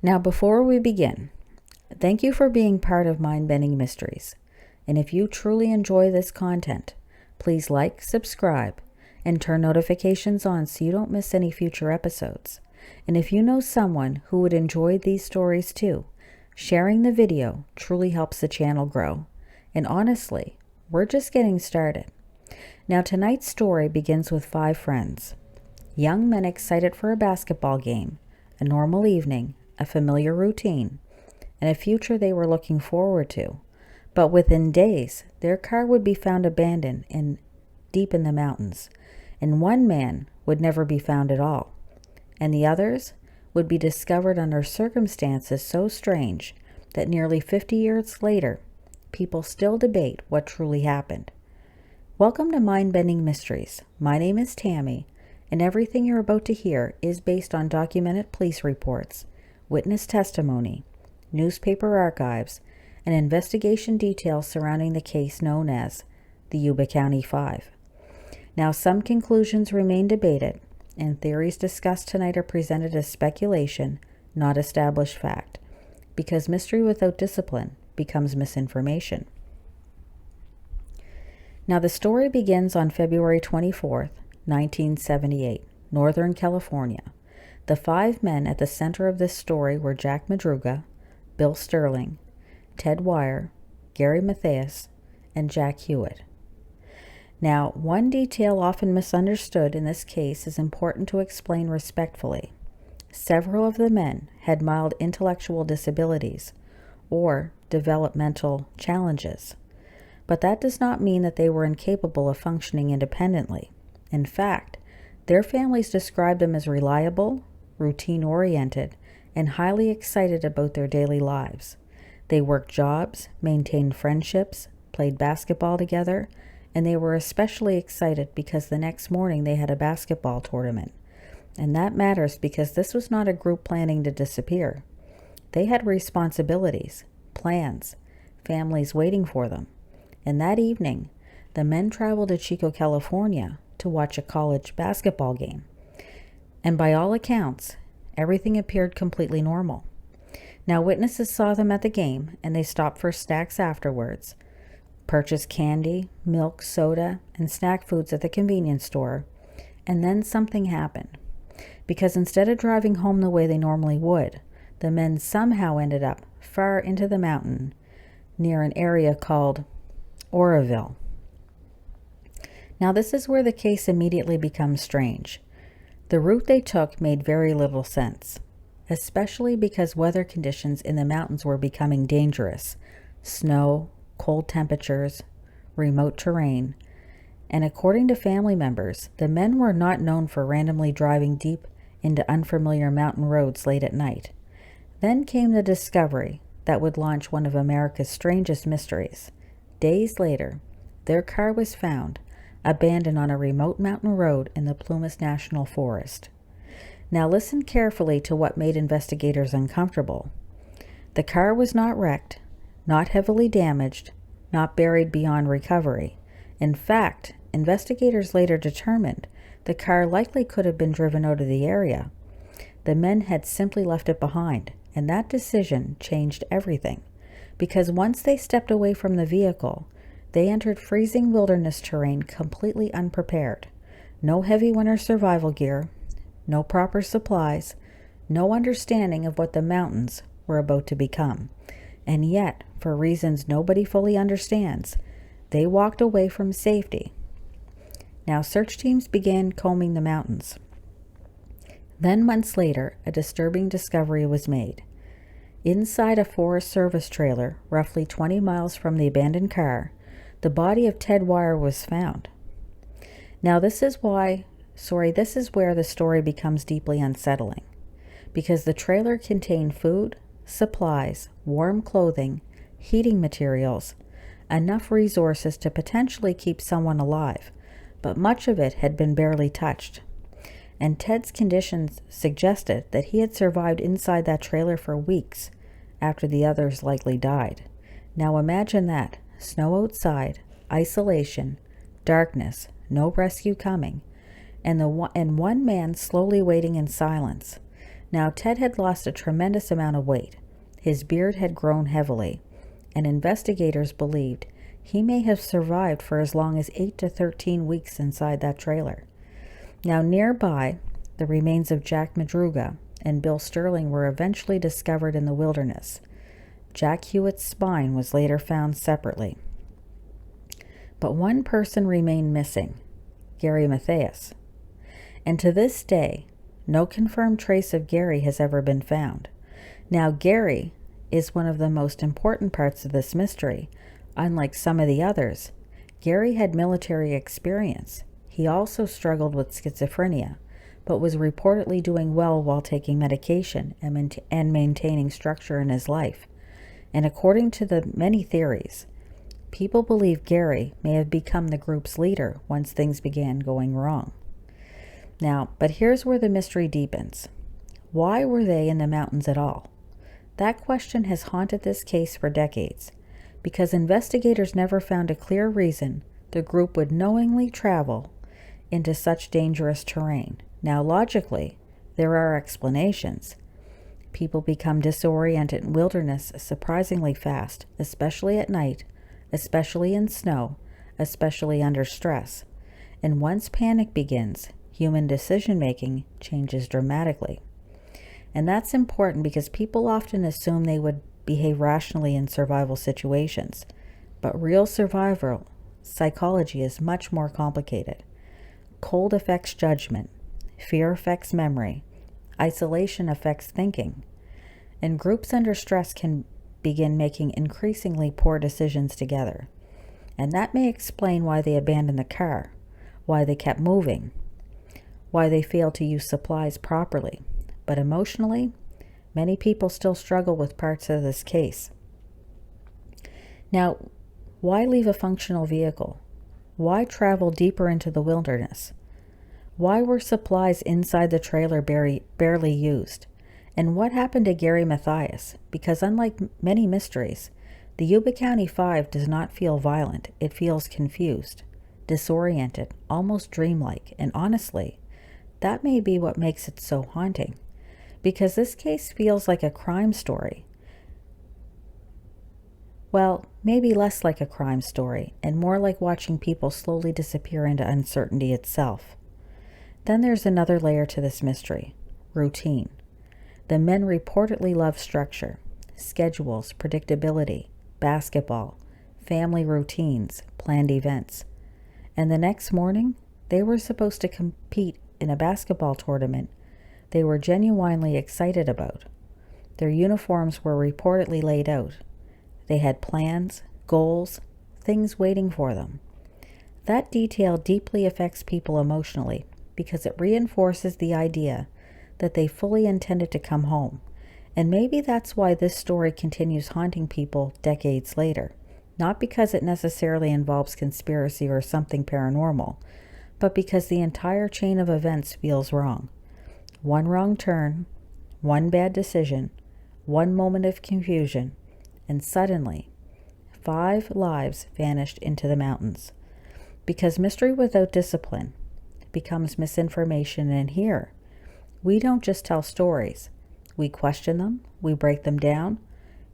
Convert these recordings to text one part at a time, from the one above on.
Now, before we begin, thank you for being part of Mind-Bending Mysteries. And if you truly enjoy this content, please like, subscribe, and turn notifications on so you don't miss any future episodes. And if you know someone who would enjoy these stories too, sharing the video truly helps the channel grow. And honestly, we're just getting started. Now, tonight's story begins with 5 friends. Young men excited for a basketball game, a normal evening, a familiar routine, and a future they were looking forward to. But within days, their car would be found abandoned deep in the mountains, and one man would never be found at all, and the others would be discovered under circumstances so strange that nearly 50 years later, people still debate what truly happened. Welcome to Mind-Bending Mysteries. My name is Tammy, and everything you're about to hear is based on documented police reports, witness testimony, newspaper archives, and investigation details surrounding the case known as the Yuba County Five. Now, some conclusions remain debated, and theories discussed tonight are presented as speculation, not established fact, because mystery without discipline becomes misinformation. Now, the story begins on February 24th, 1978, Northern California. The 5 men at the center of this story were Jack Madruga, Bill Sterling, Ted Wire, Gary Mathias, and Jack Hewitt. Now, one detail often misunderstood in this case is important to explain respectfully. Several of the men had mild intellectual disabilities or developmental challenges, but that does not mean that they were incapable of functioning independently. In fact, their families described them as reliable, routine-oriented, and highly excited about their daily lives. They worked jobs, maintained friendships, played basketball together, and they were especially excited because the next morning they had a basketball tournament. And that matters because this was not a group planning to disappear. They had responsibilities, plans, families waiting for them. And that evening, the men traveled to Chico, California to watch a college basketball game. And by all accounts, everything appeared completely normal. Now, witnesses saw them at the game, and they stopped for snacks afterwards, purchased candy, milk, soda, and snack foods at the convenience store, and then something happened. Because instead of driving home the way they normally would, the men somehow ended up far into the mountain near an area called Oroville. Now, this is where the case immediately becomes strange. The route they took made very little sense, especially because weather conditions in the mountains were becoming dangerous. Snow, cold temperatures, remote terrain, and according to family members, the men were not known for randomly driving deep into unfamiliar mountain roads late at night. Then came the discovery that would launch one of America's strangest mysteries. Days later, their car was found abandoned on a remote mountain road in the Plumas National Forest. Now listen carefully to what made investigators uncomfortable. The car was not wrecked, not heavily damaged, not buried beyond recovery. In fact, investigators later determined the car likely could have been driven out of the area. The men had simply left it behind, and that decision changed everything, because once they stepped away from the vehicle, they entered freezing wilderness terrain completely unprepared. No heavy winter survival gear, no proper supplies, no understanding of what the mountains were about to become. And yet, for reasons nobody fully understands, they walked away from safety. Now, search teams began combing the mountains. Then, months later, a disturbing discovery was made. Inside a Forest Service trailer, roughly 20 miles from the abandoned car, the body of Ted Wire was found. Now, this is where the story becomes deeply unsettling, because the trailer contained food, supplies, warm clothing, heating materials, enough resources to potentially keep someone alive, but much of it had been barely touched. And Ted's conditions suggested that he had survived inside that trailer for weeks after the others likely died. Now imagine that. Snow outside, isolation, darkness, no rescue coming, and one man slowly waiting in silence. Now, Ted had lost a tremendous amount of weight. His beard had grown heavily, and investigators believed he may have survived for as long as 8 to 13 weeks inside that trailer. Now, nearby, the remains of Jack Madruga and Bill Sterling were eventually discovered in the wilderness. Jack Hewitt's spine was later found separately. But one person remained missing, Gary Mathias. And to this day, no confirmed trace of Gary has ever been found. Now, Gary is one of the most important parts of this mystery. Unlike some of the others, Gary had military experience. He also struggled with schizophrenia, but was reportedly doing well while taking medication and maintaining structure in his life. And according to the many theories, people believe Gary may have become the group's leader once things began going wrong. Now, but here's where the mystery deepens. Why were they in the mountains at all? That question has haunted this case for decades, because investigators never found a clear reason the group would knowingly travel into such dangerous terrain. Now, logically, there are explanations. People become disoriented in wilderness surprisingly fast, especially at night, especially in snow, especially under stress. And once panic begins, human decision-making changes dramatically. And that's important because people often assume they would behave rationally in survival situations. But real survival psychology is much more complicated. Cold affects judgment. Fear affects memory. Isolation affects thinking. And groups under stress can begin making increasingly poor decisions together. And that may explain why they abandoned the car, why they kept moving, why they failed to use supplies properly. But emotionally, many people still struggle with parts of this case. Now, why leave a functional vehicle? Why travel deeper into the wilderness? Why were supplies inside the trailer barely used? And what happened to Gary Mathias? Because unlike many mysteries, the Yuba County 5 does not feel violent. It feels confused, disoriented, almost dreamlike. And honestly, that may be what makes it so haunting. Because this case feels like a crime story. Well, maybe less like a crime story, and more like watching people slowly disappear into uncertainty itself. Then there's another layer to this mystery: routine. The men reportedly love structure, schedules, predictability, basketball, family routines, planned events. And the next morning, they were supposed to compete in a basketball tournament they were genuinely excited about. Their uniforms were reportedly laid out. They had plans, goals, things waiting for them. That detail deeply affects people emotionally because it reinforces the idea that they fully intended to come home. And maybe that's why this story continues haunting people decades later. Not because it necessarily involves conspiracy or something paranormal, but because the entire chain of events feels wrong. One wrong turn, one bad decision, one moment of confusion, and suddenly, 5 lives vanished into the mountains. Because mystery without discipline becomes misinformation, and here, we don't just tell stories. We question them, we break them down,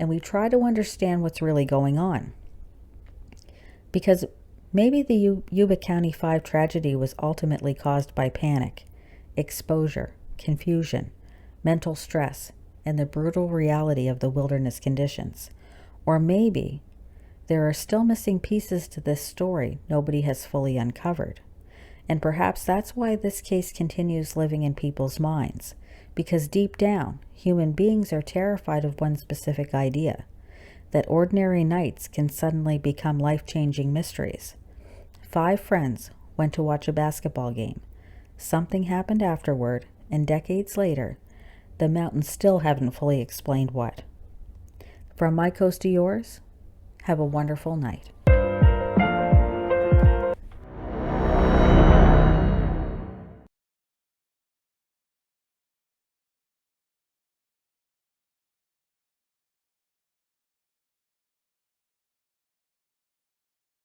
and we try to understand what's really going on. Because maybe the Yuba County 5 tragedy was ultimately caused by panic, exposure, confusion, mental stress, and the brutal reality of the wilderness conditions. Or maybe there are still missing pieces to this story nobody has fully uncovered. And perhaps that's why this case continues living in people's minds, because deep down, human beings are terrified of one specific idea, that ordinary nights can suddenly become life-changing mysteries. 5 friends went to watch a basketball game. Something happened afterward, and decades later, the mountains still haven't fully explained what. From my coast to yours, have a wonderful night.